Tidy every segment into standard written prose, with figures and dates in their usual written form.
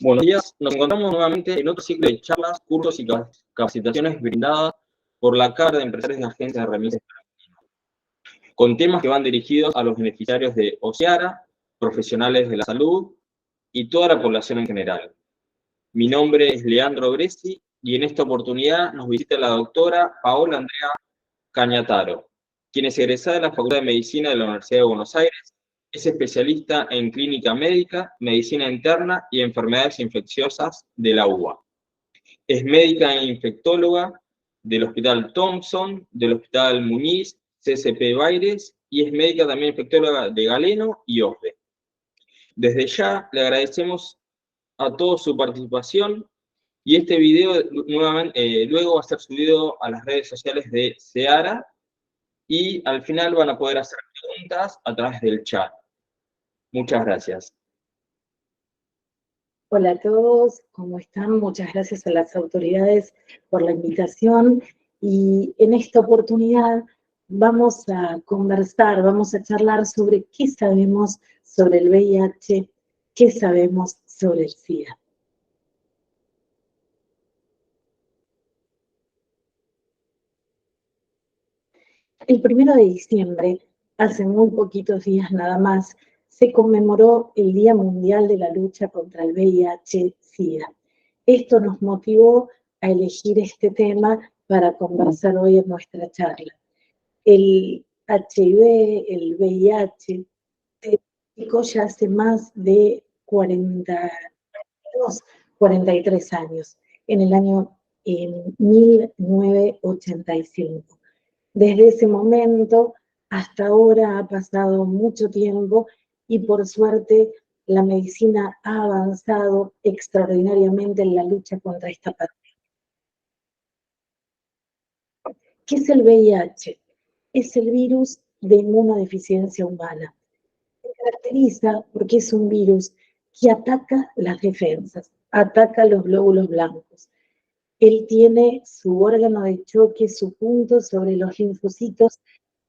Buenos días, nos encontramos nuevamente en otro ciclo de charlas, cursos y capacitaciones brindadas por la Cámara de Empresarios de Agencias de Remesas, con temas que van dirigidos a los beneficiarios de OSEARA, profesionales de la salud y toda la población en general. Mi nombre es Leandro Gresi y en esta oportunidad nos visita la doctora Paola Andrea Cañataro, quien es egresada de la Facultad de Medicina de la Universidad de Buenos Aires. Es especialista en clínica médica, medicina interna y enfermedades infecciosas de la UBA. Es médica e infectóloga del Hospital Thompson, del Hospital Muñiz, CCP Baires, y es médica también infectóloga de Galeno y OSDE. Desde ya le agradecemos a todos su participación y este video nuevamente, luego va a ser subido a las redes sociales de SEARA y al final van a poder hacer preguntas a través del chat. Muchas gracias. Hola a todos, ¿cómo están? Muchas gracias a las autoridades por la invitación y en esta oportunidad vamos a conversar, vamos a charlar sobre qué sabemos sobre el VIH, qué sabemos sobre el SIDA. El 1 de diciembre, hace muy poquitos días nada más, se conmemoró el Día Mundial de la Lucha contra el VIH-Sida. Esto nos motivó a elegir este tema para conversar hoy en nuestra charla. El HIV, el VIH, se identificó ya hace más de 43 años, en el año 1985. Desde ese momento hasta ahora ha pasado mucho tiempo y por suerte la medicina ha avanzado extraordinariamente en la lucha contra esta pandemia. ¿Qué es el VIH? Es el virus de inmunodeficiencia humana. Se caracteriza porque es un virus que ataca las defensas, ataca los glóbulos blancos. Él tiene su órgano de choque, su punto sobre los linfocitos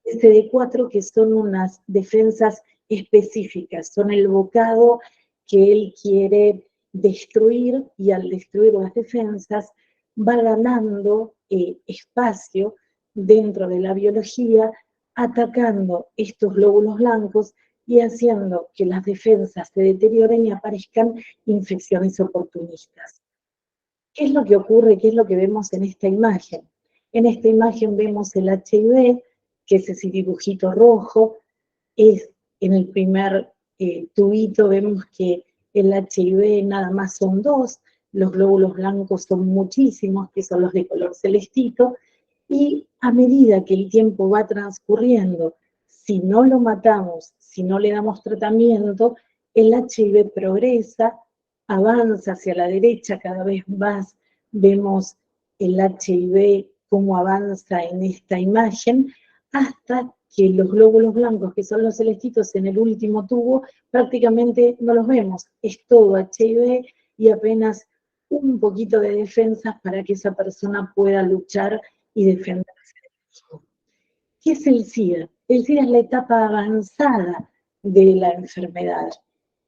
CD4, que son unas defensas específicas, son el bocado que él quiere destruir y al destruir las defensas va ganando espacio dentro de la biología, atacando estos glóbulos blancos y haciendo que las defensas se deterioren y aparezcan infecciones oportunistas. ¿Qué es lo que ocurre? ¿Qué es lo que vemos en esta imagen? En esta imagen vemos el HIV, que es ese dibujito rojo. En el primer tubito vemos que el HIV nada más son 2, los glóbulos blancos son muchísimos, que son los de color celestito, y a medida que el tiempo va transcurriendo, si no lo matamos, si no le damos tratamiento, el HIV progresa, avanza hacia la derecha, cada vez más vemos el HIV cómo avanza en esta imagen, hasta que los glóbulos blancos, que son los celestitos en el último tubo, prácticamente no los vemos. Es todo HIV y apenas un poquito de defensas para que esa persona pueda luchar y defenderse de mismo. ¿Qué es el SIDA? El SIDA es la etapa avanzada de la enfermedad.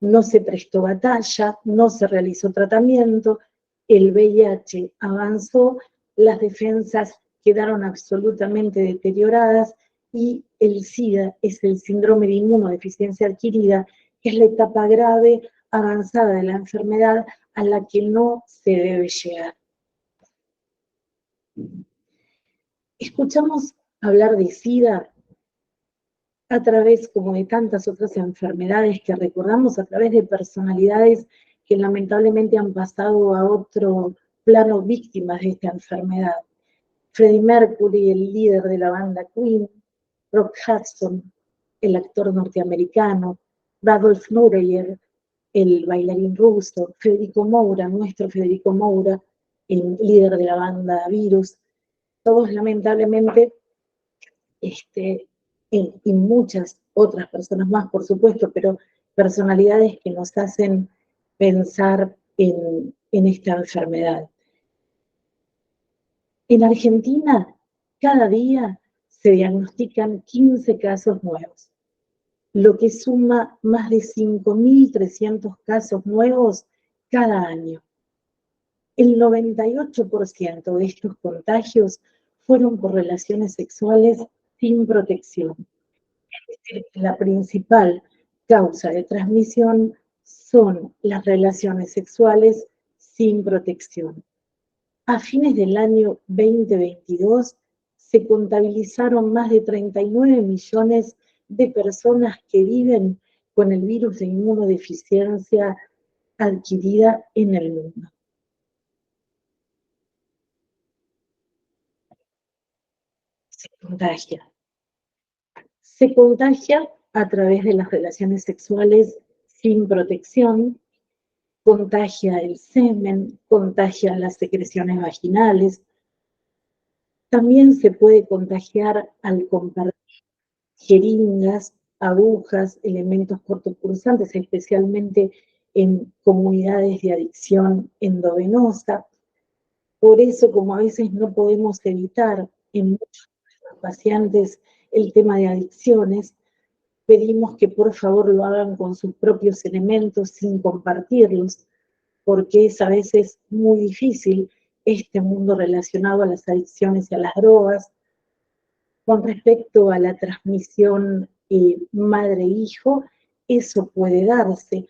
No se prestó batalla, no se realizó tratamiento, el VIH avanzó, las defensas quedaron absolutamente deterioradas y el SIDA es el síndrome de inmunodeficiencia adquirida, que es la etapa grave, avanzada de la enfermedad a la que no se debe llegar. Escuchamos hablar de SIDA a través, como de tantas otras enfermedades que recordamos, a través de personalidades que lamentablemente han pasado a otro plano víctimas de esta enfermedad. Freddie Mercury, el líder de la banda Queen, Rock Hudson, el actor norteamericano, Rudolf Nureyev, el bailarín ruso, Federico Moura, nuestro Federico Moura, el líder de la banda Virus, todos lamentablemente, y muchas otras personas más, por supuesto, pero personalidades que nos hacen pensar en esta enfermedad. En Argentina, cada día se diagnostican 15 casos nuevos, lo que suma más de 5.300 casos nuevos cada año. El 98% de estos contagios fueron por relaciones sexuales sin protección. Es decir, la principal causa de transmisión son las relaciones sexuales sin protección. A fines del año 2022 se contabilizaron más de 39 millones de personas que viven con el virus de inmunodeficiencia adquirida en el mundo. Se contagia. Se contagia a través de las relaciones sexuales sin protección, contagia el semen, contagia las secreciones vaginales. También se puede contagiar al compartir jeringas, agujas, elementos cortopulsantes, especialmente en comunidades de adicción endovenosa. Por eso, como a veces no podemos evitar en muchos de los pacientes el tema de adicciones, pedimos que por favor lo hagan con sus propios elementos sin compartirlos, porque es a veces muy difícil este mundo relacionado a las adicciones y a las drogas. Con respecto a la transmisión madre-hijo, eso puede darse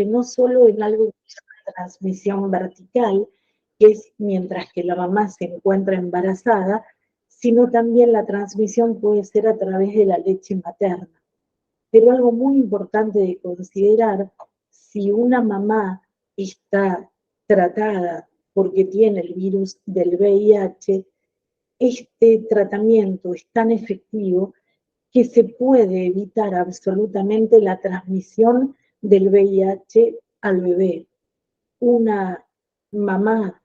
no solo en algo que se llama transmisión vertical, que es mientras que la mamá se encuentra embarazada, sino también la transmisión puede ser a través de la leche materna. Pero algo muy importante de considerar, si una mamá está tratada porque tiene el virus del VIH, este tratamiento es tan efectivo que se puede evitar absolutamente la transmisión del VIH al bebé. Una mamá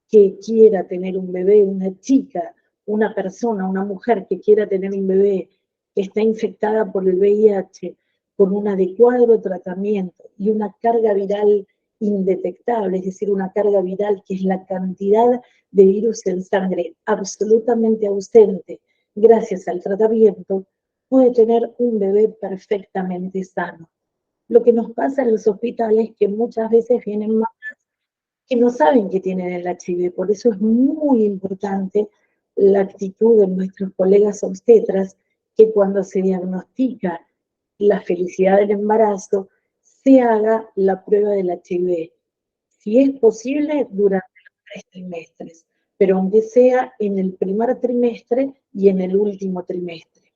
que quiera tener un bebé, una chica, una persona, una mujer que quiera tener un bebé que está infectada por el VIH con un adecuado tratamiento y una carga viral indetectable, es decir, una carga viral que es la cantidad de virus en sangre absolutamente ausente gracias al tratamiento, puede tener un bebé perfectamente sano. Lo que nos pasa en los hospitales es que muchas veces vienen más que no saben que tienen el HIV. Por eso es muy importante la actitud de nuestros colegas obstetras, que cuando se diagnostica la felicidad del embarazo, se haga la prueba del HIV. Si es posible, durante los 3 trimestres, pero aunque sea en el primer trimestre y en el último trimestre.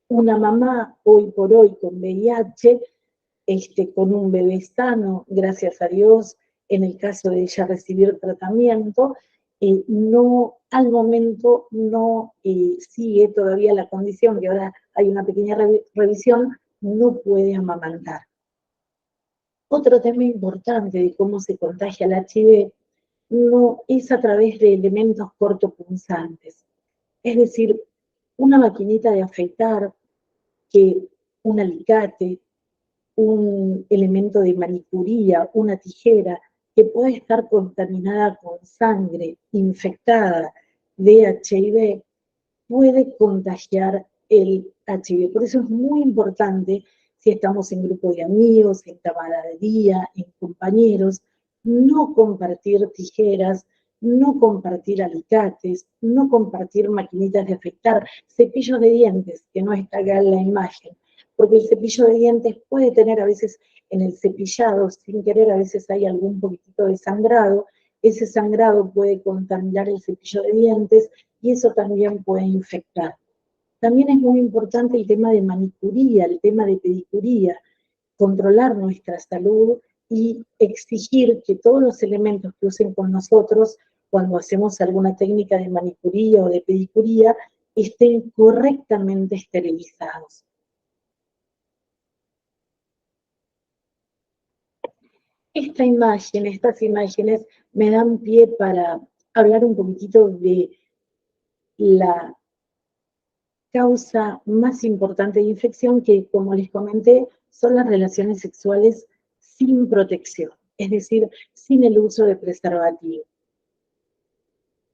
Una mamá hoy por hoy con VIH, con un bebé sano, gracias a Dios, en el caso de ella recibir tratamiento, no, al momento no sigue todavía la condición, que ahora hay una pequeña revisión, no puede amamantar. Otro tema importante de cómo se contagia el HIV no es a través de elementos cortopunzantes. Es decir, una maquinita de afeitar, que un alicate, un elemento de manicuría, una tijera, que puede estar contaminada con sangre infectada de HIV, puede contagiar el HIV. Por eso es muy importante, si estamos en grupo de amigos, en camaradería, en compañeros, no compartir tijeras, no compartir alicates, no compartir maquinitas de afeitar, cepillos de dientes, que no está acá en la imagen, porque el cepillo de dientes puede tener a veces en el cepillado, sin querer, a veces hay algún poquitito de sangrado, ese sangrado puede contaminar el cepillo de dientes y eso también puede infectar. También es muy importante el tema de manicuría, el tema de pedicuría, controlar nuestra salud y exigir que todos los elementos que usen con nosotros cuando hacemos alguna técnica de manicuría o de pedicuría estén correctamente esterilizados. Estas imágenes me dan pie para hablar un poquitito de la causa más importante de infección, que, como les comenté, son las relaciones sexuales sin protección, es decir, sin el uso de preservativo.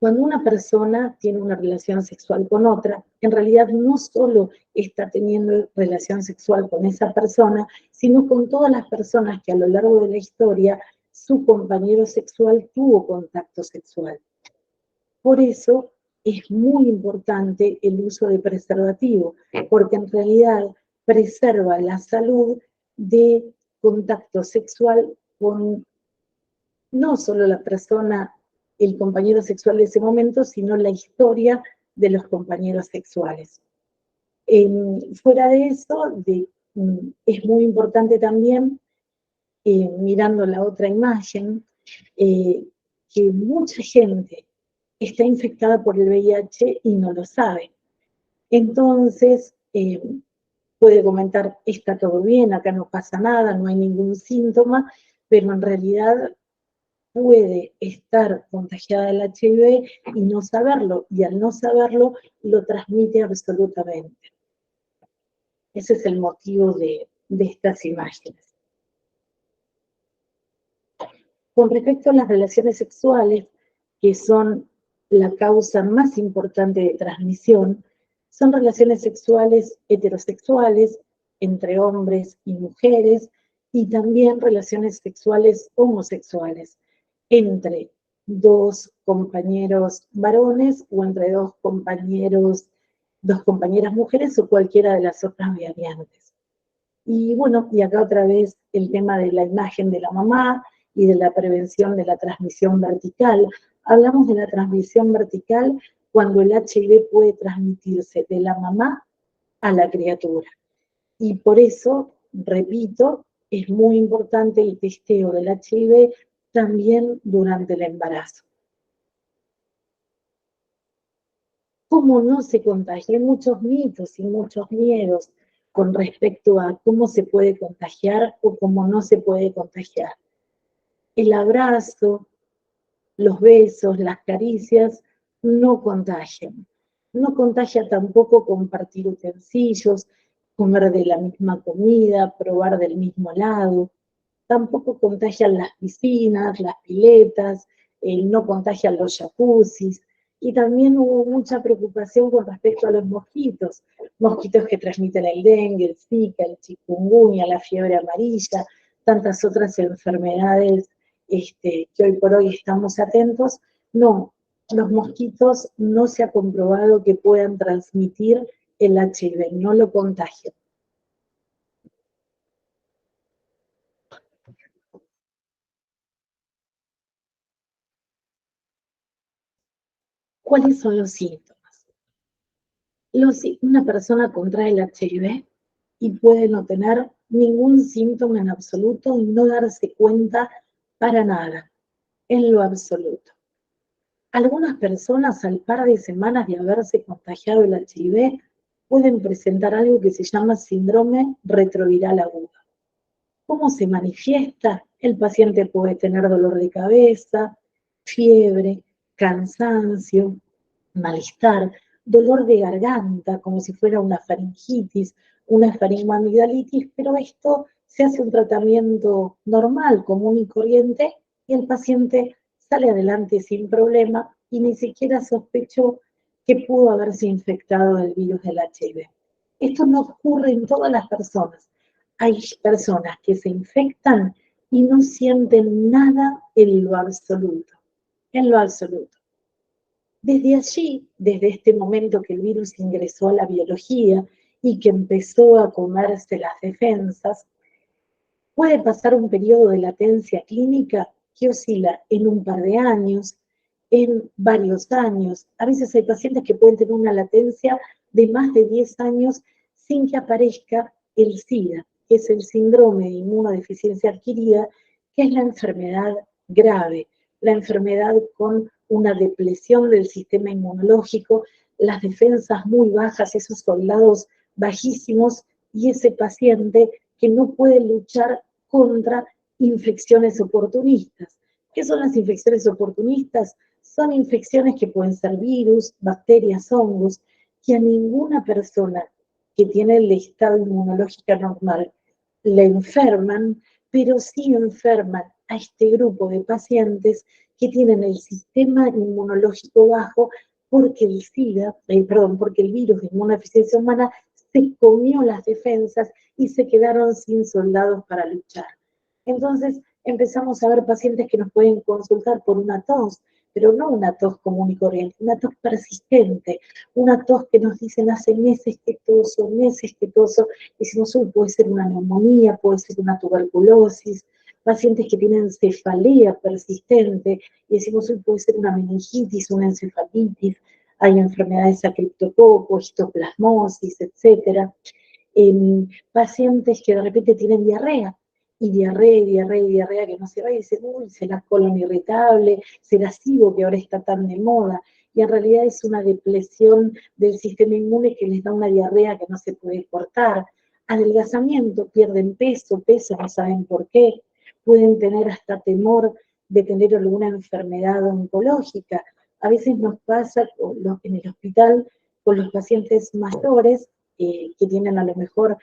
Cuando una persona tiene una relación sexual con otra, en realidad no solo está teniendo relación sexual con esa persona, sino con todas las personas que a lo largo de la historia su compañero sexual tuvo contacto sexual. Por eso es muy importante el uso de preservativo, porque en realidad preserva la salud de contacto sexual con no solo la persona, el compañero sexual de ese momento, sino la historia de los compañeros sexuales. Fuera de eso, es muy importante también, mirando la otra imagen, que mucha gente está infectada por el VIH y no lo sabe. Entonces, puede comentar, está todo bien, acá no pasa nada, no hay ningún síntoma, pero en realidad puede estar contagiada del HIV y no saberlo, y al no saberlo, lo transmite absolutamente. Ese es el motivo de estas imágenes. Con respecto a las relaciones sexuales, que son la causa más importante de transmisión, son relaciones sexuales heterosexuales entre hombres y mujeres, y también relaciones sexuales homosexuales entre dos compañeros varones o entre dos compañeras mujeres o cualquiera de las otras variantes. Y bueno, y acá otra vez el tema de la imagen de la mamá y de la prevención de la transmisión vertical. Hablamos de la transmisión vertical cuando el HIV puede transmitirse de la mamá a la criatura. Y por eso, repito, es muy importante el testeo del HIV también durante el embarazo. ¿Cómo no se contagia? Hay muchos mitos y muchos miedos con respecto a cómo se puede contagiar o cómo no se puede contagiar. El abrazo, los besos, las caricias no contagian. No contagia tampoco compartir utensilios, comer de la misma comida, probar del mismo helado. Tampoco contagian las piscinas, las piletas, no contagian los jacuzzis. Y también hubo mucha preocupación con respecto a los mosquitos que transmiten el dengue, el zika, el chikungunya, la fiebre amarilla, tantas otras enfermedades que hoy por hoy estamos atentos. No, los mosquitos no se ha comprobado que puedan transmitir el HIV, no lo contagian. ¿Cuáles son los síntomas? Una persona contrae el HIV y puede no tener ningún síntoma en absoluto y no darse cuenta para nada, en lo absoluto. Algunas personas, al par de semanas de haberse contagiado el HIV, pueden presentar algo que se llama síndrome retroviral agudo. ¿Cómo se manifiesta? El paciente puede tener dolor de cabeza, fiebre, cansancio, malestar, dolor de garganta, como si fuera una faringitis, una faringoamigdalitis, pero esto se hace un tratamiento normal, común y corriente, y el paciente sale adelante sin problema y ni siquiera sospechó que pudo haberse infectado del virus del HIV. Esto no ocurre en todas las personas. Hay personas que se infectan y no sienten nada en lo absoluto, en lo absoluto. Desde allí, desde este momento que el virus ingresó a la biología y que empezó a comerse las defensas, puede pasar un periodo de latencia clínica que oscila en un par de años, en varios años. A veces hay pacientes que pueden tener una latencia de más de 10 años sin que aparezca el SIDA, que es el síndrome de inmunodeficiencia adquirida, que es la enfermedad grave, la enfermedad con una depresión del sistema inmunológico, las defensas muy bajas, esos soldados bajísimos, y ese paciente que no puede luchar contra infecciones oportunistas. ¿Qué son las infecciones oportunistas? Son infecciones que pueden ser virus, bacterias, hongos, que a ninguna persona que tiene el estado inmunológico normal le enferman, pero sí enferman a este grupo de pacientes que tienen el sistema inmunológico bajo porque el porque el virus de inmunodeficiencia humana se comió las defensas y se quedaron sin soldados para luchar. Entonces empezamos a ver pacientes que nos pueden consultar por una tos, pero no una tos común y corriente, una tos persistente, una tos que nos dicen hace meses que toso, decimos, puede ser una neumonía, puede ser una tuberculosis, pacientes que tienen cefalea persistente, y decimos, puede ser una meningitis, una encefalitis, hay enfermedades a criptococo, histoplasmosis, etc. Pacientes que de repente tienen diarrea, y diarrea que no se va, y dicen, será colon irritable, será SIBO que ahora está tan de moda, y en realidad es una depresión del sistema inmune que les da una diarrea que no se puede cortar. Adelgazamiento, pierden peso, no saben por qué, pueden tener hasta temor de tener alguna enfermedad oncológica. A veces nos pasa en el hospital con los pacientes mayores que tienen a lo mejor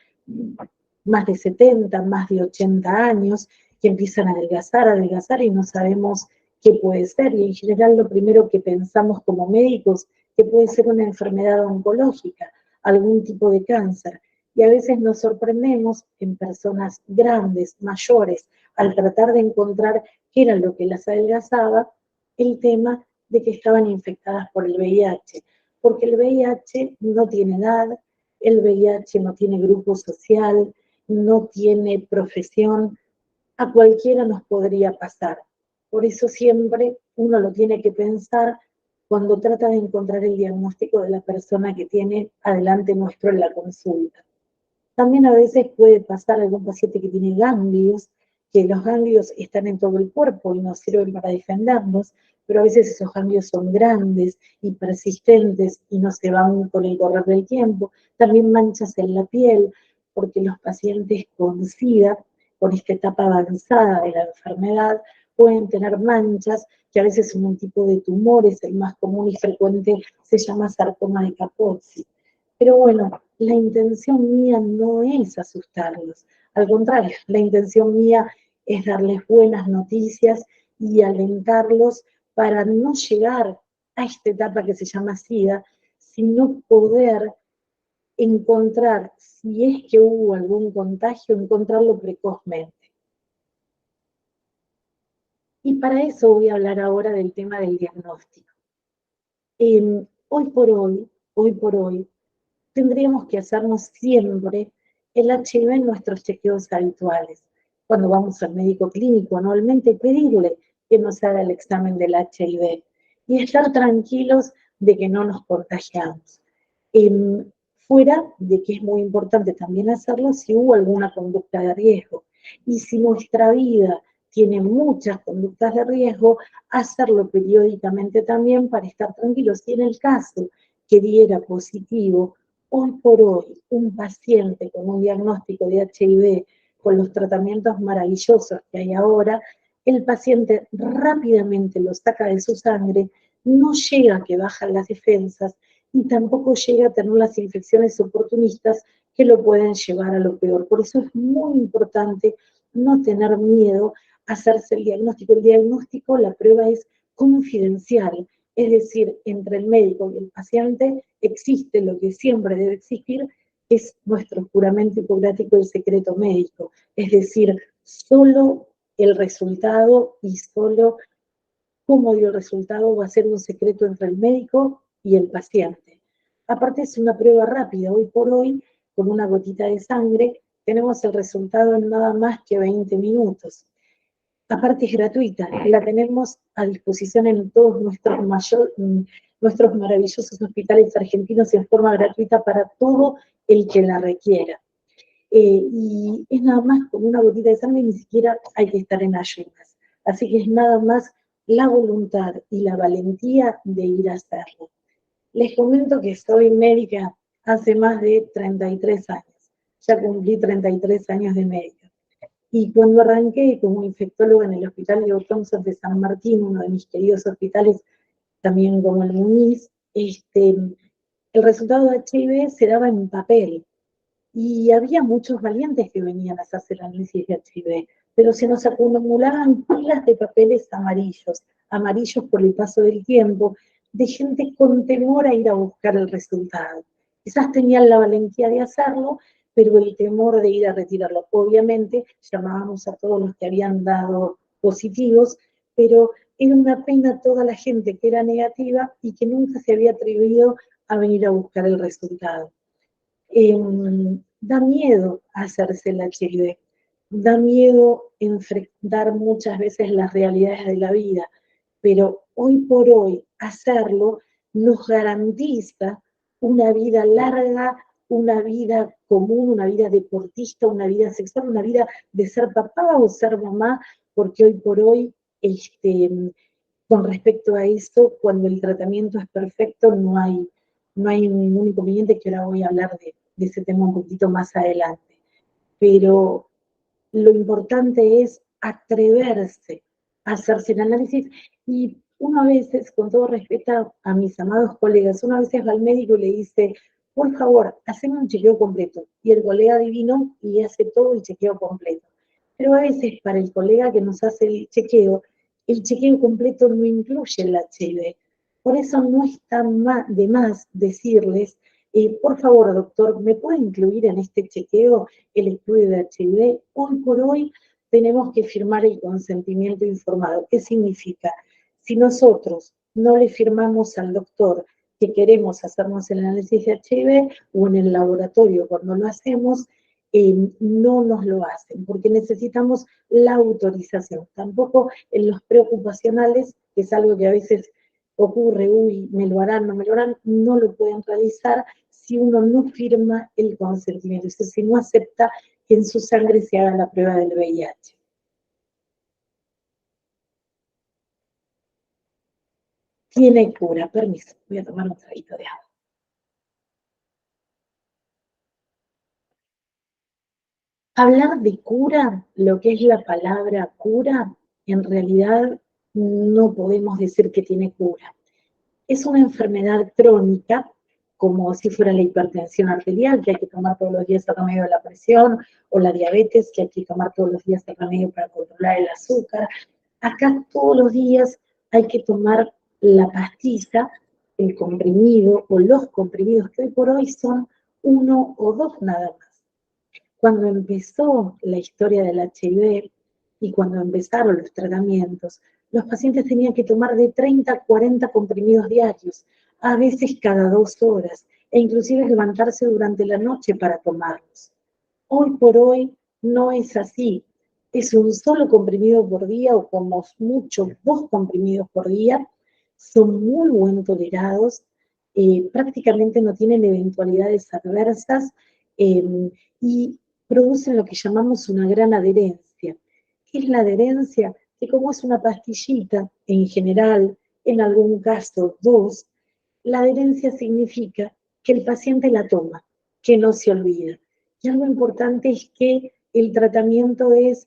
más de 70, más de 80 años, que empiezan a adelgazar y no sabemos qué puede ser. Y en general lo primero que pensamos como médicos que puede ser una enfermedad oncológica, algún tipo de cáncer. Y a veces nos sorprendemos en personas grandes, mayores, al tratar de encontrar qué era lo que las adelgazaba, el tema de que estaban infectadas por el VIH. Porque el VIH no tiene edad, el VIH no tiene grupo social, no tiene profesión, a cualquiera nos podría pasar. Por eso siempre uno lo tiene que pensar cuando trata de encontrar el diagnóstico de la persona que tiene adelante nuestro en la consulta. También a veces puede pasar algún paciente que tiene ganglios, que los ganglios están en todo el cuerpo y nos sirven para defendernos, pero a veces esos ganglios son grandes y persistentes y no se van con el correr del tiempo. También manchas en la piel, porque los pacientes con SIDA, con esta etapa avanzada de la enfermedad, pueden tener manchas que a veces son un tipo de tumores, el más común y frecuente se llama sarcoma de Kaposi. Pero bueno, la intención mía no es asustarlos, al contrario, la intención mía es darles buenas noticias y alentarlos para no llegar a esta etapa que se llama SIDA, sino poder encontrar, si es que hubo algún contagio, encontrarlo precozmente. Y para eso voy a hablar ahora del tema del diagnóstico. Hoy por hoy, tendríamos que hacernos siempre el HIV en nuestros chequeos habituales. Cuando vamos al médico clínico anualmente, pedirle que nos haga el examen del HIV y estar tranquilos de que no nos contagiamos. Fuera de que es muy importante también hacerlo si hubo alguna conducta de riesgo. Y si nuestra vida tiene muchas conductas de riesgo, hacerlo periódicamente también para estar tranquilos. Y en el caso que diera positivo, hoy por hoy, un paciente con un diagnóstico de HIV, con los tratamientos maravillosos que hay ahora, el paciente rápidamente lo saca de su sangre, no llega a que bajan las defensas y tampoco llega a tener las infecciones oportunistas que lo pueden llevar a lo peor. Por eso es muy importante no tener miedo a hacerse el diagnóstico. El diagnóstico, la prueba es confidencial, es decir, entre el médico y el paciente existe lo que siempre debe existir, es nuestro juramento hipocrático del secreto médico, es decir, solo el resultado y solo cómo dio el resultado va a ser un secreto entre el médico y el paciente. Aparte es una prueba rápida, hoy por hoy, con una gotita de sangre, tenemos el resultado en nada más que 20 minutos. Aparte es gratuita, la tenemos a disposición en todos nuestros maravillosos hospitales argentinos en forma gratuita para todo el que la requiera. Y es nada más con una gotita de sangre, ni siquiera hay que estar en ayunas. Así que es nada más la voluntad y la valentía de ir a hacerlo. Les comento que soy médica hace más de 33 años. Ya cumplí 33 años de médica. Y cuando arranqué como infectóloga en el Hospital Diego Thompson de San Martín, uno de mis queridos hospitales, también como el Muniz, el resultado de HIV se daba en papel. Y había muchos valientes que venían a hacer análisis de HIV, pero se nos acumulaban pilas de papeles amarillos, amarillos por el paso del tiempo, de gente con temor a ir a buscar el resultado. Quizás tenían la valentía de hacerlo, pero el temor de ir a retirarlo. Obviamente llamábamos a todos los que habían dado positivos, pero era una pena toda la gente que era negativa y que nunca se había atrevido a venir a buscar el resultado. Da miedo hacerse el HIV, da miedo enfrentar muchas veces las realidades de la vida, pero hoy por hoy hacerlo nos garantiza una vida larga, una vida común, una vida deportista, una vida sexual, una vida de ser papá o ser mamá, porque hoy por hoy, con respecto a eso, cuando el tratamiento es perfecto, no hay ningún inconveniente, que ahora voy a hablar de ese tema un poquito más adelante. Pero lo importante es atreverse a hacerse el análisis, y uno a veces, con todo respeto a mis amados colegas, uno a veces va al médico y le dice, por favor, haceme un chequeo completo, y el colega divino y hace todo el chequeo completo. Pero a veces para el colega que nos hace el chequeo completo no incluye el HIV. Por eso no está de más decirles, por favor, doctor, ¿me puede incluir en este chequeo el estudio de HIV? Hoy por hoy tenemos que firmar el consentimiento informado. ¿Qué significa? Si nosotros no le firmamos al doctor que queremos hacernos el análisis de HIV, o en el laboratorio cuando lo hacemos, no nos lo hacen, porque necesitamos la autorización. Tampoco en los preocupacionales, que es algo que a veces ocurre, uy, me lo harán, no me lo harán, no lo pueden realizar si uno no firma el consentimiento, es decir, si no acepta que en su sangre se haga la prueba del VIH. Tiene cura, permiso, voy a tomar un traguito de agua. Hablar de cura, lo que es la palabra cura, en realidad no podemos decir que tiene cura. Es una enfermedad crónica, como si fuera la hipertensión arterial, que hay que tomar todos los días el remedio de la presión, o la diabetes, que hay que tomar todos los días el remedio para controlar el azúcar. Acá todos los días hay que tomar la pastilla, el comprimido o los comprimidos, que hoy por hoy son 1 o 2 nada más. Cuando empezó la historia del HIV y cuando empezaron los tratamientos, los pacientes tenían que tomar de 30 a 40 comprimidos diarios, a veces cada 2 horas, e inclusive levantarse durante la noche para tomarlos. Hoy por hoy no es así. Es un solo comprimido por día, o como mucho 2 comprimidos por día. Son muy buen tolerados, prácticamente no tienen eventualidades adversas, y producen lo que llamamos una gran adherencia. ¿Qué es la adherencia? Que como es una pastillita, en general, en algún caso 2, la adherencia significa que el paciente la toma, que no se olvida. Y algo importante es que el tratamiento es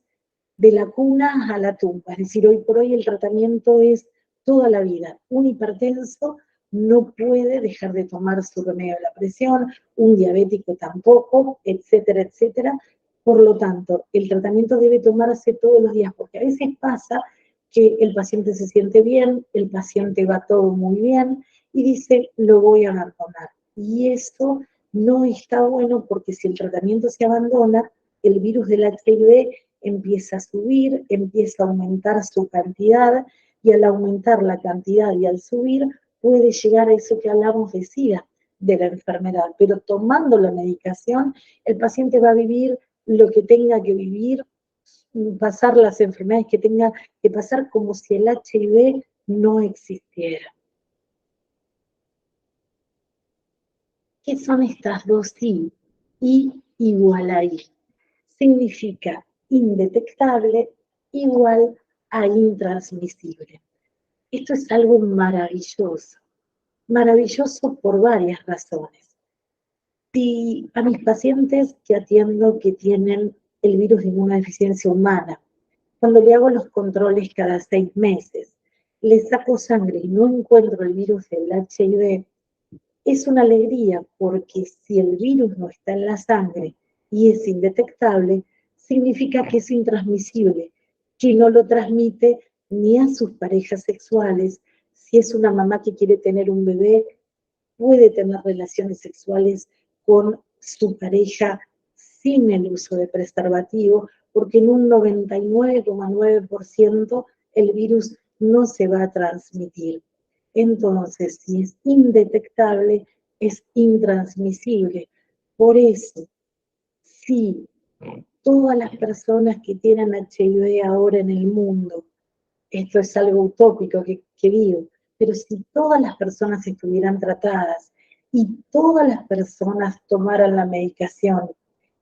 de la cuna a la tumba, es decir, hoy por hoy el tratamiento es toda la vida. Un hipertenso no puede dejar de tomar su remedio de la presión, un diabético tampoco, etcétera, etcétera. Por lo tanto, el tratamiento debe tomarse todos los días, porque a veces pasa que el paciente se siente bien, el paciente va todo muy bien y dice, lo voy a abandonar. Y esto no está bueno, porque si el tratamiento se abandona, el virus del HIV empieza a subir, empieza a aumentar su cantidad, y al aumentar la cantidad y al subir, puede llegar a eso que hablamos de SIDA, de la enfermedad. Pero tomando la medicación, el paciente va a vivir lo que tenga que vivir, pasar las enfermedades que tenga que pasar, como si el HIV no existiera. ¿Qué son estas dos I? I igual a I. Significa indetectable igual a intransmisible. Esto es algo maravilloso. Maravilloso por varias razones. Si a mis pacientes que atiendo que tienen el virus de inmunodeficiencia humana, cuando le hago los controles cada 6 meses, les saco sangre y no encuentro el virus del HIV, es una alegría, porque si el virus no está en la sangre y es indetectable, significa que es intransmisible, que no lo transmite ni a sus parejas sexuales. Si es una mamá que quiere tener un bebé, puede tener relaciones sexuales con su pareja sin el uso de preservativo, porque en un 99,9% el virus no se va a transmitir. Entonces, si es indetectable, es intransmisible. Por eso, si todas las personas que tienen HIV ahora en el mundo, esto es algo utópico que digo, pero si todas las personas estuvieran tratadas y todas las personas tomaran la medicación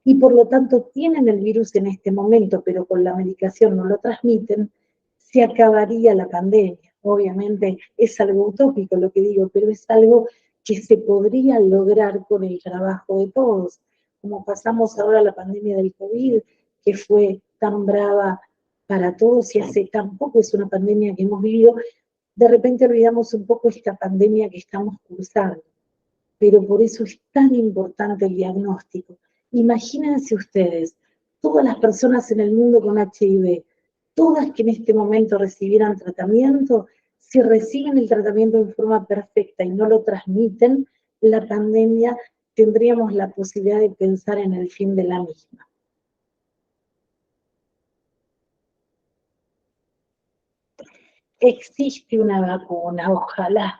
y por lo tanto tienen el virus en este momento, pero con la medicación no lo transmiten, se acabaría la pandemia. Obviamente es algo utópico lo que digo, pero es algo que se podría lograr con el trabajo de todos. Como pasamos ahora la pandemia del COVID, que fue tan brava para todos y hace tan poco es una pandemia que hemos vivido, de repente olvidamos un poco esta pandemia que estamos cursando. Pero por eso es tan importante el diagnóstico. Imagínense ustedes, todas las personas en el mundo con HIV, todas que en este momento recibieran tratamiento, si reciben el tratamiento en forma perfecta y no lo transmiten, la pandemia tendríamos la posibilidad de pensar en el fin de la misma. Existe una vacuna, ojalá,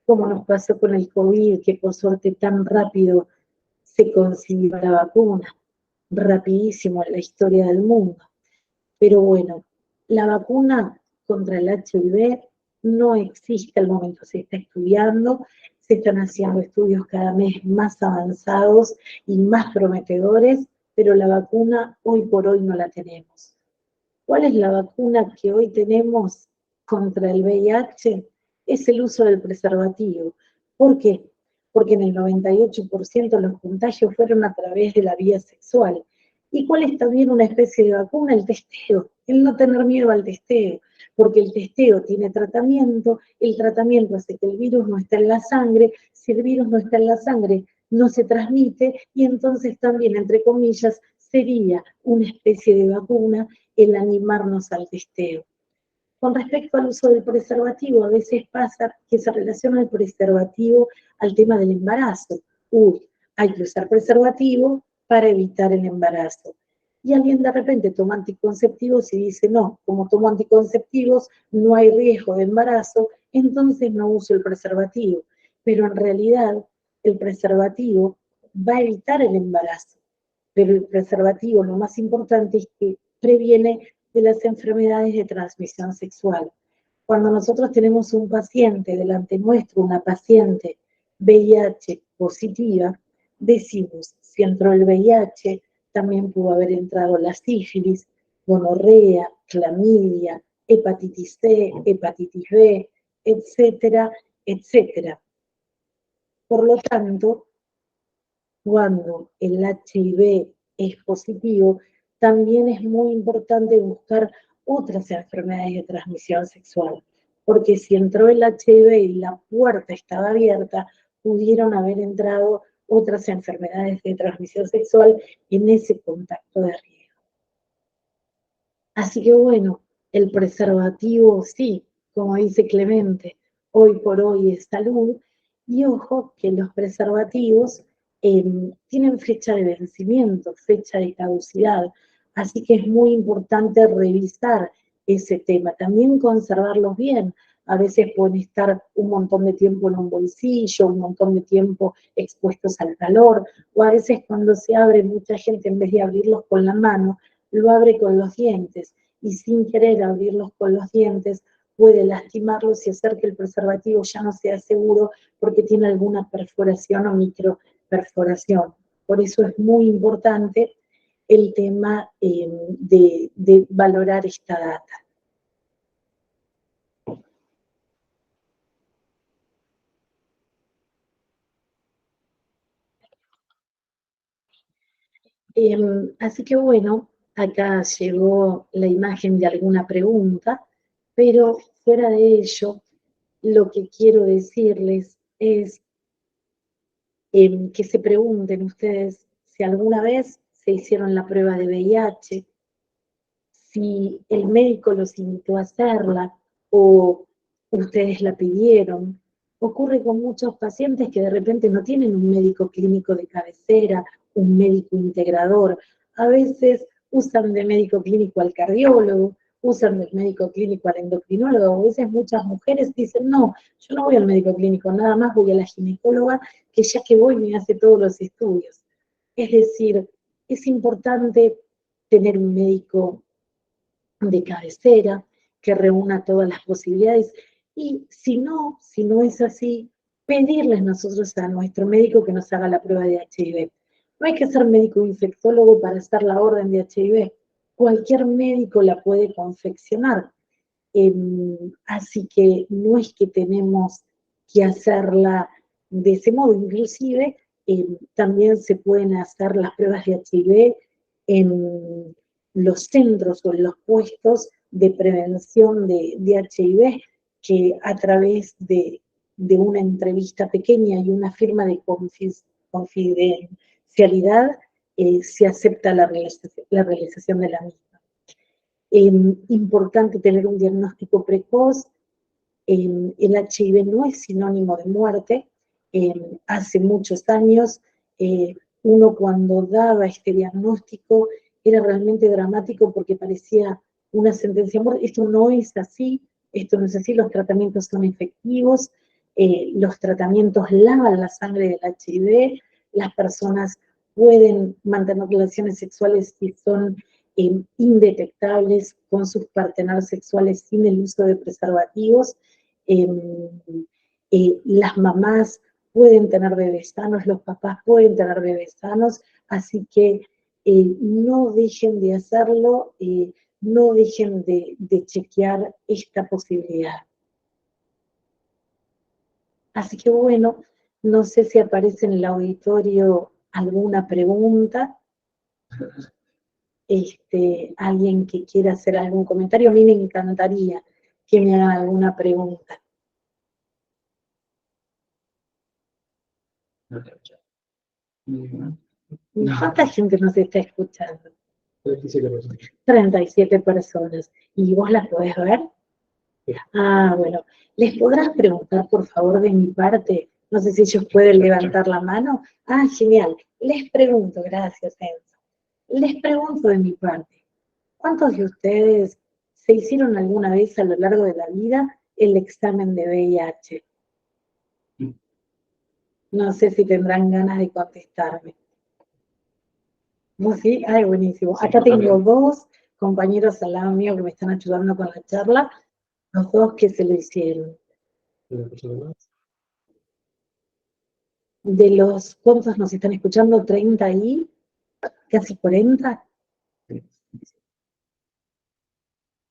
como nos pasó con el COVID, que por suerte tan rápido se consiguió la vacuna, rapidísimo en la historia del mundo. Pero bueno, la vacuna contra el HIV no existe al momento, se está estudiando, se están haciendo estudios cada vez más avanzados y más prometedores, pero la vacuna hoy por hoy no la tenemos. ¿Cuál es la vacuna que hoy tenemos contra el VIH? Es el uso del preservativo. ¿Por qué? Porque en el 98% los contagios fueron a través de la vía sexual. ¿Y cuál es también una especie de vacuna? El testeo. El no tener miedo al testeo, porque el testeo tiene tratamiento, el tratamiento hace que el virus no esté en la sangre, si el virus no está en la sangre, no se transmite, y entonces también, entre comillas, sería una especie de vacuna el animarnos al testeo. Con respecto al uso del preservativo, a veces pasa que se relaciona el preservativo al tema del embarazo. Uy, hay que usar preservativo para evitar el embarazo. Y alguien de repente toma anticonceptivos y dice, no, como tomo anticonceptivos no hay riesgo de embarazo, entonces no uso el preservativo. Pero en realidad el preservativo va a evitar el embarazo. Pero el preservativo, lo más importante es que previene de las enfermedades de transmisión sexual. Cuando nosotros tenemos un paciente delante nuestro, una paciente VIH positiva, decimos, si entró el VIH, también pudo haber entrado la sífilis, gonorrea, clamidia, hepatitis C, hepatitis B, etcétera, etcétera. Por lo tanto, cuando el HIV es positivo, también es muy importante buscar otras enfermedades de transmisión sexual, porque si entró el HIV y la puerta estaba abierta, pudieron haber entrado otras enfermedades de transmisión sexual en ese contacto de riesgo. Así que bueno, el preservativo sí, como dice Clemente, hoy por hoy es salud, y ojo que los preservativos tienen fecha de vencimiento, fecha de caducidad, así que es muy importante revisar ese tema, también conservarlos bien. A veces pueden estar un montón de tiempo en un bolsillo, un montón de tiempo expuestos al calor, o a veces cuando se abre, mucha gente en vez de abrirlos con la mano, lo abre con los dientes, y sin querer abrirlos con los dientes puede lastimarlos y hacer que el preservativo ya no sea seguro porque tiene alguna perforación o microperforación. Por eso es muy importante el tema de valorar esta data. Así que bueno, acá llegó la imagen de alguna pregunta, pero fuera de ello, lo que quiero decirles es que se pregunten ustedes si alguna vez se hicieron la prueba de VIH, si el médico los invitó a hacerla o ustedes la pidieron. Ocurre con muchos pacientes que de repente no tienen un médico clínico de cabecera, un médico integrador. A veces usan de médico clínico al cardiólogo, usan del médico clínico al endocrinólogo. A veces muchas mujeres dicen, no, yo no voy al médico clínico, nada más voy a la ginecóloga, que ya que voy me hace todos los estudios. Es decir, es importante tener un médico de cabecera que reúna todas las posibilidades y si no es así, pedirles nosotros a nuestro médico que nos haga la prueba de HIV. No hay que ser médico infectólogo para hacer la orden de HIV. Cualquier médico la puede confeccionar. Así que no es que tenemos que hacerla de ese modo. Inclusive también se pueden hacer las pruebas de HIV en los centros o en los puestos de prevención de HIV, que a través de una entrevista pequeña y una firma de confidencialidad se acepta la realización de la misma. Importante tener un diagnóstico precoz. El HIV no es sinónimo de muerte. Hace muchos años, uno cuando daba este diagnóstico era realmente dramático porque parecía una sentencia de muerte. Esto no es así, los tratamientos son efectivos, los tratamientos lavan la sangre del HIV, las personas pueden mantener relaciones sexuales si son indetectables con sus parteneros sexuales sin el uso de preservativos. Las mamás pueden tener bebés sanos, los papás pueden tener bebés sanos, así que no dejen de hacerlo, no dejen de chequear esta posibilidad. Así que bueno, no sé si aparece en el auditorio alguna pregunta. Alguien que quiera hacer algún comentario, a mí me encantaría que me hagan alguna pregunta. ¿Cuánta gente nos está escuchando? 37 personas. 37 personas. ¿Y vos las podés ver? Sí. Ah, bueno. ¿Les podrás preguntar, por favor, de mi parte? No sé si ellos pueden levantar la mano. Ah, genial. Les pregunto, gracias, Enzo. Les pregunto de mi parte. ¿Cuántos de ustedes se hicieron alguna vez a lo largo de la vida el examen de VIH? No sé si tendrán ganas de contestarme. ¿Vos sí? Ay, buenísimo. Acá tengo dos compañeros al lado mío que me están ayudando con la charla, los dos que se lo hicieron. De los, ¿cuántos nos están escuchando? ¿30 y casi 40?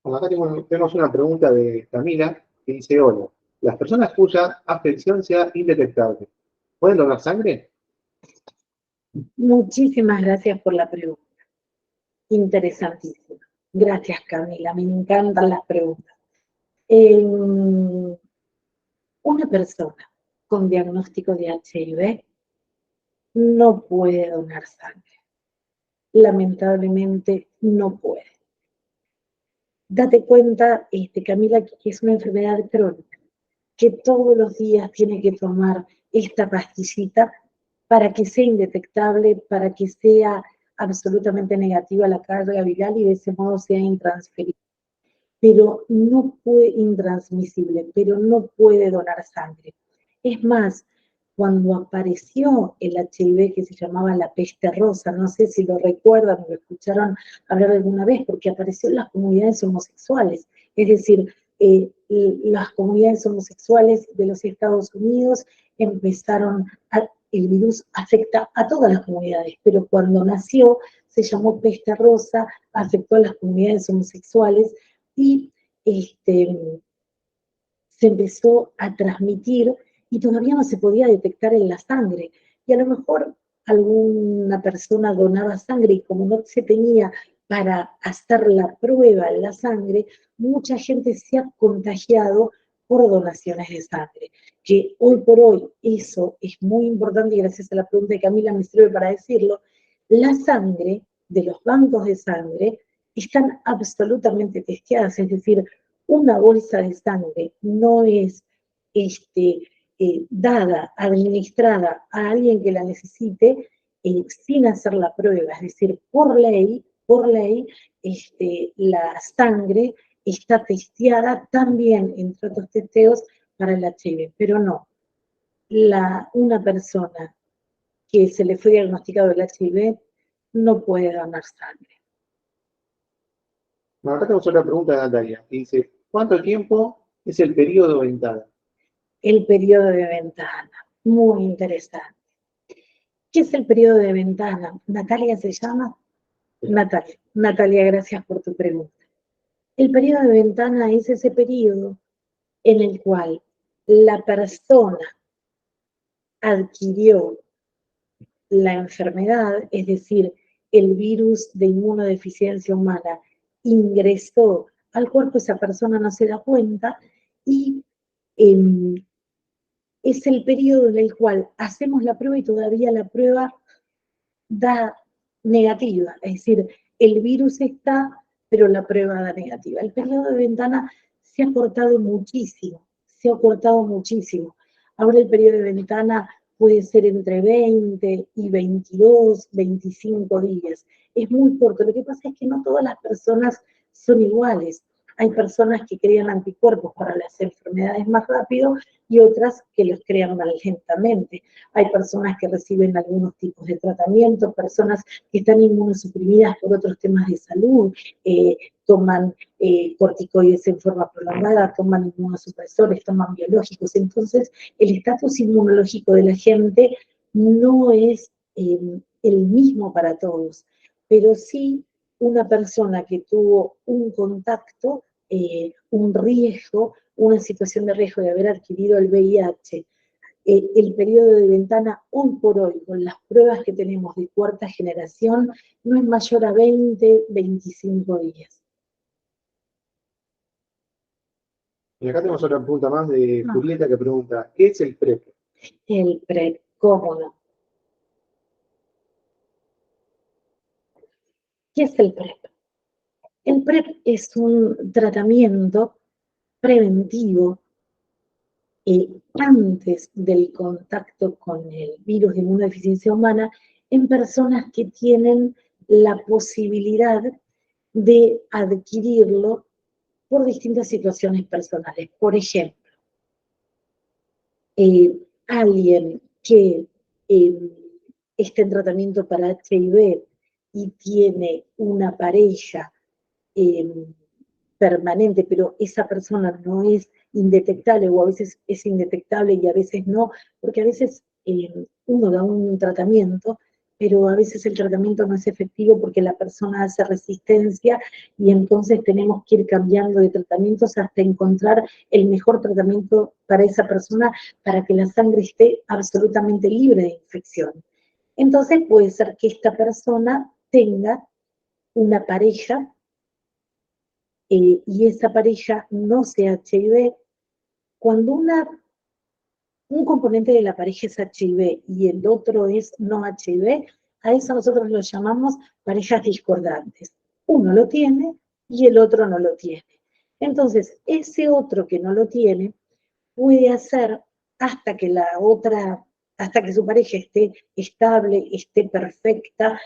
Bueno, acá tenemos una pregunta de Camila que dice, hola, las personas cuya afección sea indetectable, ¿pueden donar sangre? Muchísimas gracias por la pregunta. Interesantísima. Gracias, Camila. Me encantan las preguntas. Una persona con diagnóstico de HIV no puede donar sangre. Lamentablemente no puede. Date cuenta, Camila, que es una enfermedad crónica, que todos los días tiene que tomar esta pastillita para que sea indetectable, para que sea absolutamente negativa la carga viral y de ese modo sea intransferible. Pero no puede, intransmisible, pero no puede donar sangre. Es más, cuando apareció el HIV que se llamaba la peste rosa, no sé si lo recuerdan o lo escucharon hablar alguna vez, porque apareció en las comunidades homosexuales, es decir, las comunidades homosexuales de los Estados Unidos empezaron el virus afecta a todas las comunidades, pero cuando nació se llamó peste rosa, afectó a las comunidades homosexuales y se empezó a transmitir y todavía no se podía detectar en la sangre. Y a lo mejor alguna persona donaba sangre y como no se tenía para hacer la prueba en la sangre, mucha gente se ha contagiado por donaciones de sangre. Que hoy por hoy eso es muy importante y gracias a la pregunta de Camila me sirve para decirlo, la sangre de los bancos de sangre están absolutamente testeadas, es decir, una bolsa de sangre no es dada, administrada a alguien que la necesite sin hacer la prueba, es decir, por ley, la sangre está testeada también, entre otros testeos, para el HIV, pero no, una persona que se le fue diagnosticado el HIV no puede donar sangre. Bueno, acá tenemos otra pregunta de Natalia, que dice, ¿cuánto tiempo es el periodo ventana? El periodo de ventana, muy interesante. ¿Qué es el periodo de ventana? ¿Natalia se llama? Natalia. Natalia, gracias por tu pregunta. El periodo de ventana es ese periodo en el cual la persona adquirió la enfermedad, es decir, el virus de inmunodeficiencia humana ingresó al cuerpo, esa persona no se da cuenta y es el periodo en el cual hacemos la prueba y todavía la prueba da negativa, es decir, el virus está, pero la prueba da negativa. El periodo de ventana se ha cortado muchísimo, se ha cortado muchísimo. Ahora el periodo de ventana puede ser entre 20 y 22, 25 días. Es muy corto. Lo que pasa es que no todas las personas son iguales. Hay personas que crean anticuerpos para las enfermedades más rápido y otras que los crean más lentamente. Hay personas que reciben algunos tipos de tratamiento, personas que están inmunosuprimidas por otros temas de salud, toman corticoides en forma prolongada, toman inmunosupresores, toman biológicos. Entonces, el estatus inmunológico de la gente no es el mismo para todos, pero sí una persona que tuvo un contacto, un riesgo, una situación de riesgo de haber adquirido el VIH, el periodo de ventana hoy por hoy, con las pruebas que tenemos de cuarta generación, no es mayor a 20, 25 días. Y acá tenemos otra pregunta más de Julieta que pregunta, ¿qué es el PrEP? El PrEP, ¿cómo no? ¿Qué es el PrEP? El PrEP es un tratamiento preventivo antes del contacto con el virus de inmunodeficiencia humana en personas que tienen la posibilidad de adquirirlo por distintas situaciones personales. Por ejemplo, alguien que está en tratamiento para HIV y tiene una pareja permanente, pero esa persona no es indetectable o a veces es indetectable y a veces no, porque a veces uno da un tratamiento, pero a veces el tratamiento no es efectivo porque la persona hace resistencia y entonces tenemos que ir cambiando de tratamientos hasta encontrar el mejor tratamiento para esa persona para que la sangre esté absolutamente libre de infección. Entonces puede ser que esta persona tenga una pareja y esa pareja no sea HIV. Cuando un componente de la pareja es HIV y el otro es no HIV, a eso nosotros lo llamamos parejas discordantes. Uno lo tiene y el otro no lo tiene. Entonces, ese otro que no lo tiene puede hacer hasta que hasta que su pareja esté estable, esté perfecta,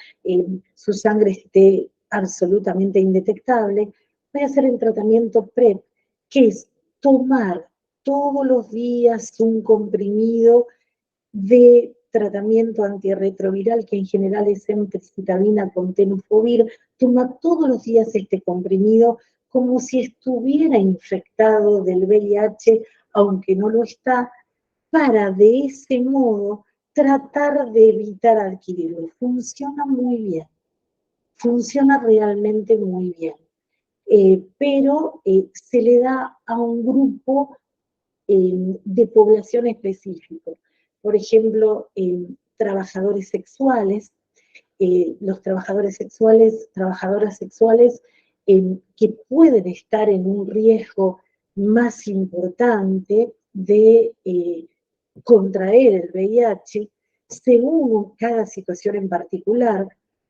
su sangre esté absolutamente indetectable, puede hacer el tratamiento PrEP, que es tomar todos los días un comprimido de tratamiento antirretroviral, que en general es emtricitabina con tenofovir, toma todos los días este comprimido como si estuviera infectado del VIH, aunque no lo está, para de ese modo tratar de evitar adquirirlo. Funciona muy bien, funciona realmente muy bien, pero se le da a un grupo de población específico. Por ejemplo, trabajadores sexuales, los trabajadores sexuales, trabajadoras sexuales que pueden estar en un riesgo más importante de contraer el VIH, según cada situación en particular,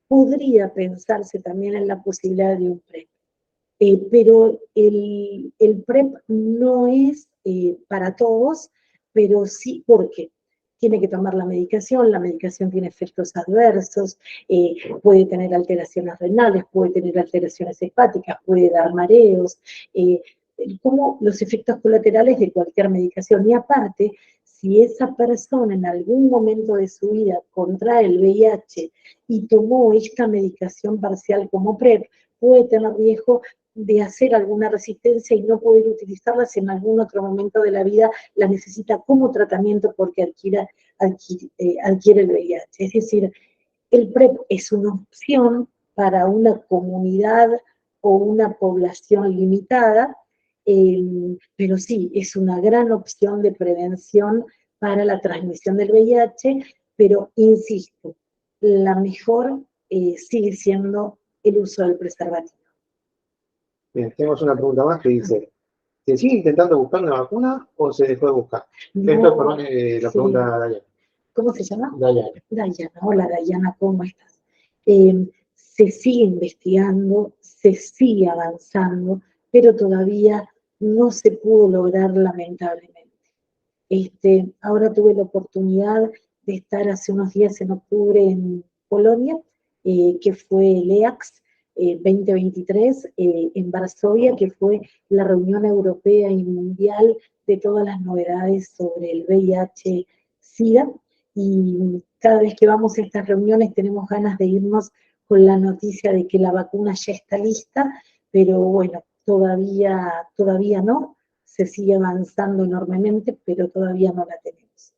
podría pensarse también en la posibilidad de un PrEP. Pero el PrEP no es para todos, pero sí porque tiene que tomar la medicación tiene efectos adversos, puede tener alteraciones renales, puede tener alteraciones hepáticas, puede dar mareos, como los efectos colaterales de cualquier medicación. Y aparte, si esa persona en algún momento de su vida contrae el VIH y tomó esta medicación parcial como PrEP, puede tener riesgo de hacer alguna resistencia y no poder utilizarla si en algún otro momento de la vida la necesita como tratamiento porque adquiere el VIH. Es decir, el PrEP es una opción para una comunidad o una población limitada, pero sí, es una gran opción de prevención para la transmisión del VIH, pero insisto, la mejor sigue siendo el uso del preservativo. Bien, tenemos una pregunta más que dice, ¿se sigue intentando buscar una vacuna o se dejó de buscar? No, Esto es por la sí. pregunta de Dayana. ¿Cómo se llama? Dayana. Dayana. Hola Dayana, ¿cómo estás? Se sigue investigando, se sigue avanzando, pero todavía no se pudo lograr lamentablemente. Ahora tuve la oportunidad de estar hace unos días en octubre en Polonia, que fue el EAX 2023, en Varsovia, que fue la reunión europea y mundial de todas las novedades sobre el VIH-Sida, y cada vez que vamos a estas reuniones tenemos ganas de irnos con la noticia de que la vacuna ya está lista, pero bueno, todavía no, se sigue avanzando enormemente, pero todavía no la tenemos.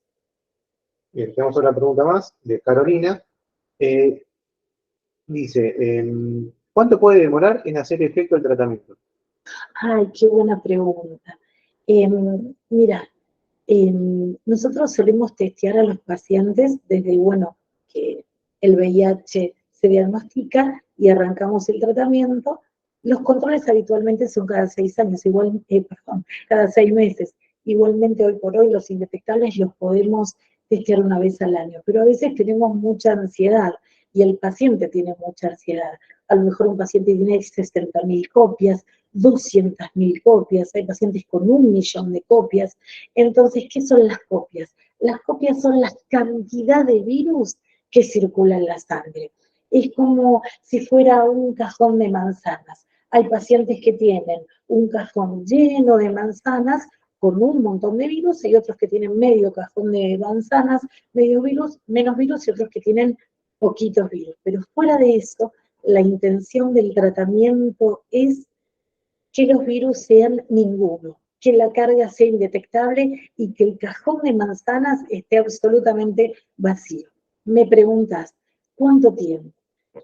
Bien, tenemos otra pregunta más de Carolina. Dice, ¿cuánto puede demorar en hacer efecto el tratamiento? Ay, qué buena pregunta. Mira, nosotros solemos testear a los pacientes desde, bueno, que el VIH se diagnostica y arrancamos el tratamiento. Los controles habitualmente son cada 6 años, cada 6 meses. Igualmente hoy por hoy los indetectables los podemos testear una vez al año, pero a veces tenemos mucha ansiedad y el paciente tiene mucha ansiedad. A lo mejor un paciente tiene 60.000 copias, 200.000 copias, hay pacientes con 1.000.000 de copias. Entonces, ¿qué son las copias? Las copias son la cantidad de virus que circula en la sangre. Es como si fuera un cajón de manzanas. Hay pacientes que tienen un cajón lleno de manzanas con un montón de virus, y otros que tienen medio cajón de manzanas, medio virus, menos virus, y otros que tienen poquitos virus. Pero fuera de eso, la intención del tratamiento es que los virus sean ninguno, que la carga sea indetectable y que el cajón de manzanas esté absolutamente vacío. Me preguntas, ¿cuánto tiempo?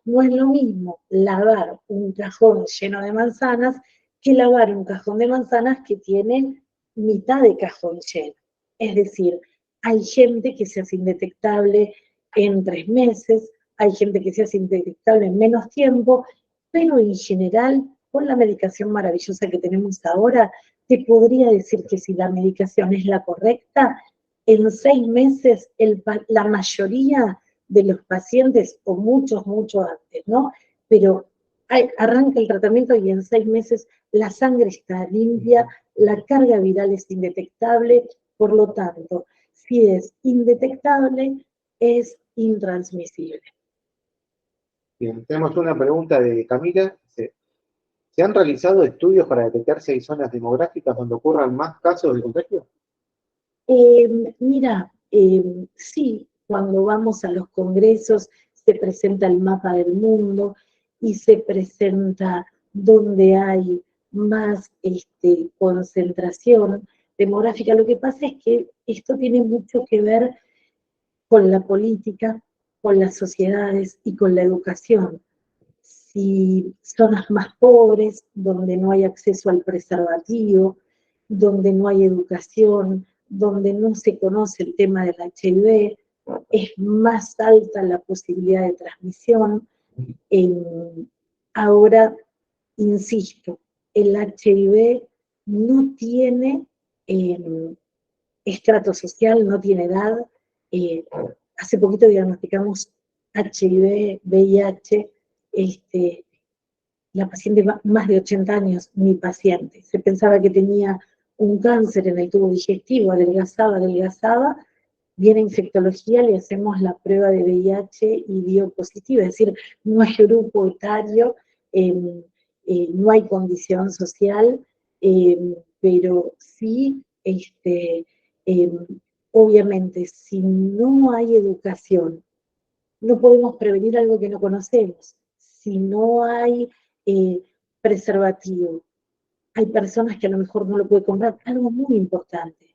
No es lo mismo lavar un cajón lleno de manzanas que lavar un cajón de manzanas que tiene mitad de cajón lleno. Es decir, hay gente que se hace indetectable en 3 meses, hay gente que se hace indetectable en menos tiempo, pero en general, con la medicación maravillosa que tenemos ahora, te podría decir que si la medicación es la correcta, en 6 meses la mayoría de los pacientes, o muchos antes, ¿no? Pero arranca el tratamiento y en 6 meses la sangre está limpia, la carga viral es indetectable, por lo tanto, si es indetectable, es intransmisible. Bien, tenemos una pregunta de Camila. Dice, ¿se han realizado estudios para detectar si hay zonas demográficas donde ocurran más casos de contagio? Mira, sí, cuando vamos a los congresos se presenta el mapa del mundo y se presenta donde hay más concentración demográfica. Lo que pasa es que esto tiene mucho que ver con la política, con las sociedades y con la educación. Si zonas más pobres, donde no hay acceso al preservativo, donde no hay educación, donde no se conoce el tema del HIV, es más alta la posibilidad de transmisión. Ahora, insisto, el HIV no tiene estrato social, no tiene edad. Hace poquito diagnosticamos HIV, VIH, la paciente más de 80 años, mi paciente, se pensaba que tenía un cáncer en el tubo digestivo, adelgazaba, viene infectología, le hacemos la prueba de VIH y dio positivo, es decir, no hay grupo etario, no hay condición social, pero sí, obviamente, si no hay educación, no podemos prevenir algo que no conocemos. Si no hay preservativo, hay personas que a lo mejor no lo pueden comprar. Algo muy importante.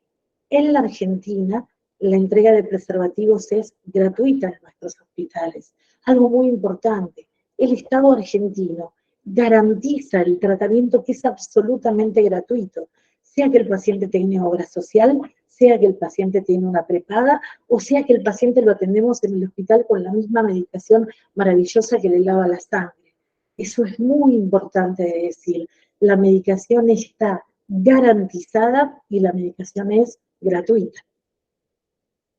En la Argentina, la entrega de preservativos es gratuita en nuestros hospitales. Algo muy importante. El Estado argentino garantiza el tratamiento que es absolutamente gratuito, sea que el paciente tenga obra social, sea que el paciente tiene una prepaga, o sea que el paciente lo atendemos en el hospital con la misma medicación maravillosa que le lava la sangre. Eso es muy importante de decir. La medicación está garantizada y la medicación es gratuita.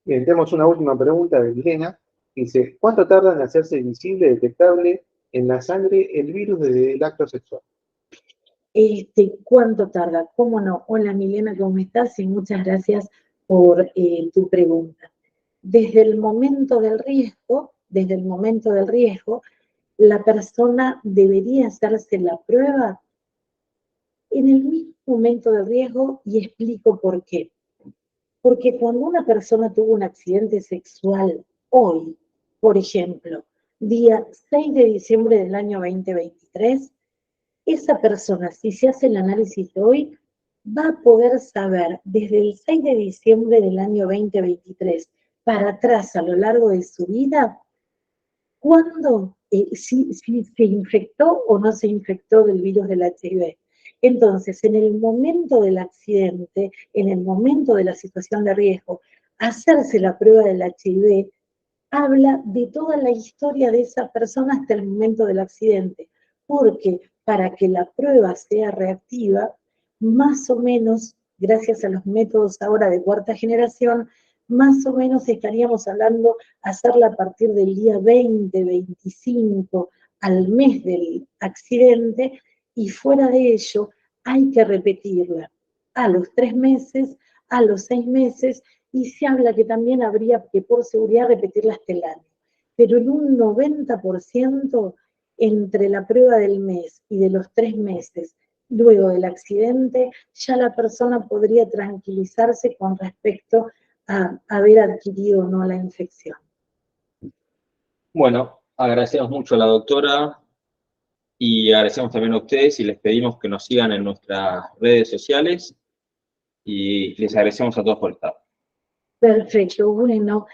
Bien, tenemos una última pregunta de Milena. Dice, ¿cuánto tarda en hacerse visible, detectable en la sangre el virus desde el acto sexual? ¿Cuánto tarda? ¿Cómo no? Hola Milena, ¿cómo estás? Y muchas gracias por tu pregunta. Desde el momento del riesgo, la persona debería hacerse la prueba en el mismo momento del riesgo y explico por qué. Porque cuando una persona tuvo un accidente sexual hoy, por ejemplo, día 6 de diciembre del año 2023, esa persona, si se hace el análisis de hoy, va a poder saber desde el 6 de diciembre del año 2023 para atrás a lo largo de su vida, cuándo, si se infectó o no se infectó del virus del HIV. Entonces, en el momento del accidente, en el momento de la situación de riesgo, hacerse la prueba del HIV habla de toda la historia de esa persona hasta el momento del accidente, porque para que la prueba sea reactiva, más o menos, gracias a los métodos ahora de cuarta generación, más o menos estaríamos hablando hacerla a partir del día 20, 25, al mes del accidente, y fuera de ello hay que repetirla a los 3 meses, a los 6 meses, y se habla que también habría que por seguridad repetirla hasta el año. Pero en un 90% entre la prueba del mes y de los 3 meses luego del accidente, ya la persona podría tranquilizarse con respecto a haber adquirido o no la infección. Bueno, agradecemos mucho a la doctora y agradecemos también a ustedes y les pedimos que nos sigan en nuestras redes sociales y les agradecemos a todos por estar. Perfecto, bueno,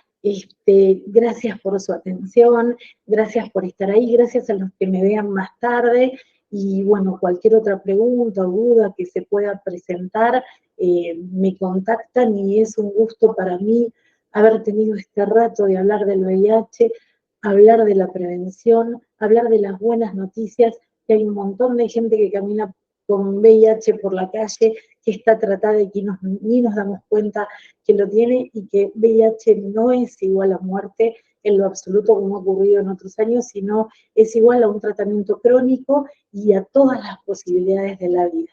gracias por su atención, gracias por estar ahí, gracias a los que me vean más tarde, y bueno, cualquier otra pregunta o duda que se pueda presentar, me contactan y es un gusto para mí haber tenido este rato de hablar del VIH, hablar de la prevención, hablar de las buenas noticias, que hay un montón de gente que camina con VIH por la calle, que está tratada y que ni nos damos cuenta que lo tiene, y que VIH no es igual a muerte en lo absoluto como ha ocurrido en otros años, sino es igual a un tratamiento crónico y a todas las posibilidades de la vida.